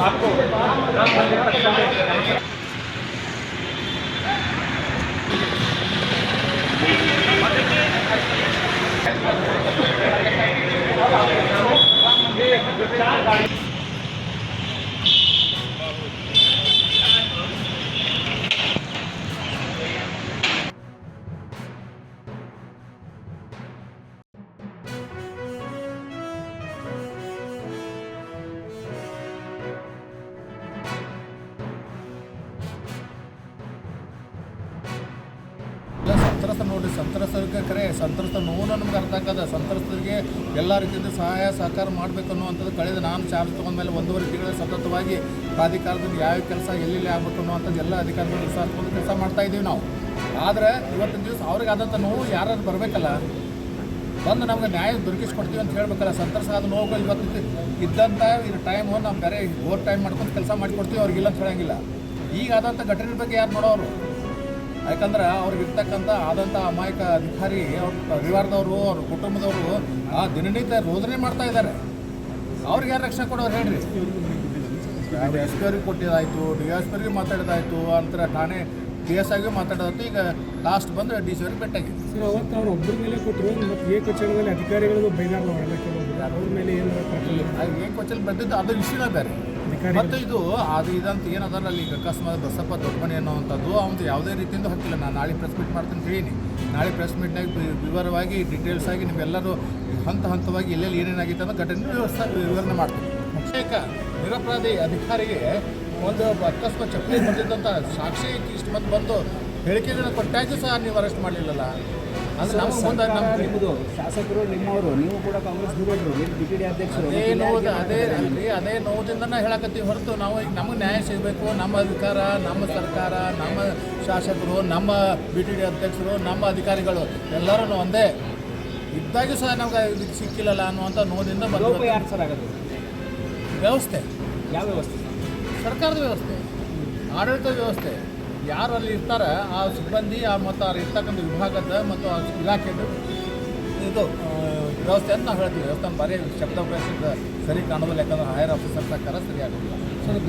आपको राम मंदिर तक चलने ಸಂತ್ರಸ್ತ ನೋಡಿ ಸಂತ್ರಸ್ತರಿಗೆ ಕರೆ ಸಂತ್ರಸ್ತ ನೋವು ನಮ್ಗೆ ಅರ್ಥ ಆಗದ ಸಂತ್ರಸ್ತರಿಗೆ ಎಲ್ಲ ರೀತಿಯಿಂದ ಸಹಾಯ ಸಹಕಾರ ಮಾಡಬೇಕು ಅನ್ನುವಂಥದ್ದು ಕಳೆದ ನಾನು ಚಾರ್ಜ್ ತೊಗೊಂಡ್ಮೇಲೆ 1.5 ತಿಂಗಳ ಸತತವಾಗಿ ಪ್ರಾಧಿಕಾರದಿಂದ ಯಾವ ಕೆಲಸ ಎಲ್ಲೆಲ್ಲಿ ಆಗಬೇಕು ಅನ್ನುವಂಥದ್ದು ಎಲ್ಲ ಅಧಿಕಾರಿಗಳು ವಿಶ್ವಾಸಕೊಂಡು ಕೆಲಸ ಮಾಡ್ತಾಯಿದ್ದೀವಿ ನಾವು. ಆದರೆ ಇವತ್ತಿನ ದಿವಸ ಅವ್ರಿಗೆ ಆದಂಥ ನೋವು ಯಾರು ಬರಬೇಕಲ್ಲ, ಬಂದು ನಮ್ಗೆ ನ್ಯಾಯ ದೊರಕಿಸ್ಕೊಡ್ತೀವಿ ಅಂತ ಹೇಳಬೇಕಲ್ಲ. ಸಂತ್ರಸ್ತ ಆದ ನೋವುಗಳು ಇವತ್ತು ಇದ್ದಂಥ ಇದು ಟೈಮು ನಾವು ಬೇರೆ ಓವರ್ ಟೈಮ್ ಮಾಡ್ಕೊಂಡು ಕೆಲಸ ಮಾಡಿಕೊಡ್ತೀವಿ, ಅವ್ರಿಗಿಲ್ಲ ಅಂತ ಹೇಳೋಂಗಿಲ್ಲ. ಈಗ ಆದಂಥ ಘಟನೆ ಬಗ್ಗೆ ಯಾರು ನೋಡೋರು? ಯಾಕಂದ್ರೆ ಅವ್ರಿಗೆ ಇರ್ತಕ್ಕಂಥ ಆದಂಥ ಅಮಾಯಕ ಅಧಿಕಾರಿ ಅವ್ರ ಪರಿವಾರದವರು ಅವ್ರ ಕುಟುಂಬದವರು ಆ ದಿನನಿತ್ಯ ರೋದನೆ ಮಾಡ್ತಾ ಇದ್ದಾರೆ. ಅವ್ರಿಗೆ ಯಾರು ರಕ್ಷಣೆ ಕೊಡೋರು ಹೇಳ್ರಿ? ಎಸ್ ಪಿ ಅವ್ರಿಗೆ ಕೊಟ್ಟಿದ್ದಾಯಿತು, ಡಿ ಎಸ್ ಪಿ ಅವ್ರಿಗೆ ಮಾತಾಡೋದಾಯಿತು, ಅಂತರ ಠಾಣೆ ಡಿ ಎಸ್ ಆಗಿ ಮಾತಾಡೋದಾಯ್ತು. ಈಗ ಲಾಸ್ಟ್ ಬಂದು ಡಿ ಸಿ ಅವ್ರಿಗೆ ಭೇಟಿಯಾಗಿದೆ. ಸರ್, ಅವತ್ತು ಅವ್ರು ಒಬ್ಬರ ಮೇಲೆ ಕೊಟ್ಟರು ಮತ್ತು ಏಕವಚನದಲ್ಲಿ ಅಧಿಕಾರಿಗಳು ಬೈದಾರ ಅವ್ರ ಮೇಲೆ ಏನು ಏಕವಚನ ಬಂದಿದ್ದು ಅದು ವಿಷಯನ ಬೇರೆ. ಮತ್ತು ಇದು ಇದಂತ ಏನದಲ್ಲ ಅಲ್ಲಿ ಈಗ ಅಕಸ್ಮಾತ್ ಬಸಪ್ಪ ದೊಡ್ಡಮನಿ ಅನ್ನೋವಂಥದ್ದು ಅವನು ಯಾವುದೇ ರೀತಿಯಿಂದ ಹಕ್ಕಿಲ್ಲ. ನಾನು ನಾಳೆ ಪ್ರೆಸ್ ಮೀಟ್ ಮಾಡ್ತೀನಿ ಹೇಳೀನಿ. ನಾಳೆ ಪ್ರೆಸ್ ಮೀಟ್ನಾಗ ವಿವರವಾಗಿ ಡೀಟೇಲ್ಸ್ ಆಗಿ ನೀವೆಲ್ಲರೂ ಹಂತವಾಗಿ ಎಲ್ಲೆಲ್ಲಿ ಏನೇನಾಗಿತ್ತು ಅನ್ನೋ ಘಟನೆ ವಿವರಣೆ ಮಾಡ್ತೀನಿ. ಅನೇಕ ನಿರಪರಾಧಿ ಅಧಿಕಾರಿಗೆ ಒಂದು ಅಕಸ್ಮಾತ್ ಚಪ್ಪಲಿ ಬಂದಿದ್ದಂಥ ಸಾಕ್ಷಿ ಇಷ್ಟು ಮಂದಿ ಬಂದು ಹೇಳಿಕೆಗಳನ್ನು ಕೊಟ್ಟಾಗೂ ಸಹ ನೀವು ಅರೆಸ್ಟ್ ಮಾಡಲಿಲ್ಲಲ್ಲ. ಅದು ನಮ್ಮ ಮುಂದೆ ನಿಮ್ಮದು ಶಾಸಕರು ನಿಮ್ಮವರು, ನೀವು ಕೂಡ ಕಾಂಗ್ರೆಸ್ ದೂರರು, ಬಿ ಟಿ ಡಿ ಅಧ್ಯಕ್ಷರು. ಅದೇ ನೋವುದಿಂದನೇ ಹೇಳಕತ್ತೀವಿ ಹೊರತು ನಾವು ಈಗ ನಮಗೆ ನ್ಯಾಯ ಸಿಗಬೇಕು. ನಮ್ಮ ಅಧಿಕಾರ, ನಮ್ಮ ಸರ್ಕಾರ, ನಮ್ಮ ಶಾಸಕರು, ನಮ್ಮ ಬಿ ಟಿ ಡಿ ಅಧ್ಯಕ್ಷರು, ನಮ್ಮ ಅಧಿಕಾರಿಗಳು ಎಲ್ಲರೂ ಒಂದೇ ಇದ್ದಾಗೂ ಸಹ ನಮ್ಗೆ ಇದಕ್ಕೆ ಸಿಕ್ಕಿಲ್ಲಲ್ಲ ಅನ್ನುವಂಥ ನೋದಿಂದ ಲೋಪ ಯಾರು ಸರ್ ಆಗೋದು? ವ್ಯವಸ್ಥೆ. ಯಾವ ವ್ಯವಸ್ಥೆ? ಸರ್ಕಾರದ ವ್ಯವಸ್ಥೆ, ಆಡಳಿತ ವ್ಯವಸ್ಥೆ. ಯಾರು ಅಲ್ಲಿ ಇರ್ತಾರೆ ಆ ಸಿಬ್ಬಂದಿ ಮತ್ತು ಅವ್ರು ಇರ್ತಕ್ಕಂಥ ವಿಭಾಗದ ಮತ್ತು ಆ ಇಲಾಖೆದು ಇದು ವ್ಯವಸ್ಥೆ ಅಂತ ನಾವು ಹೇಳ್ತೀವಿ. ವ್ಯವಸ್ಥೆ ಬರೀ ಶಬ್ದ ಉಪಯೋಗಿಸಿದ ಸರಿ ಕಾಣೋದಿಲ್ಲ, ಯಾಕಂದ್ರೆ ಹೈಯರ್ ಆಫೀಸರ್ ಪ್ರಕಾರ ಸರಿಯಾಗೋದಿಲ್ಲ. ಸರ್,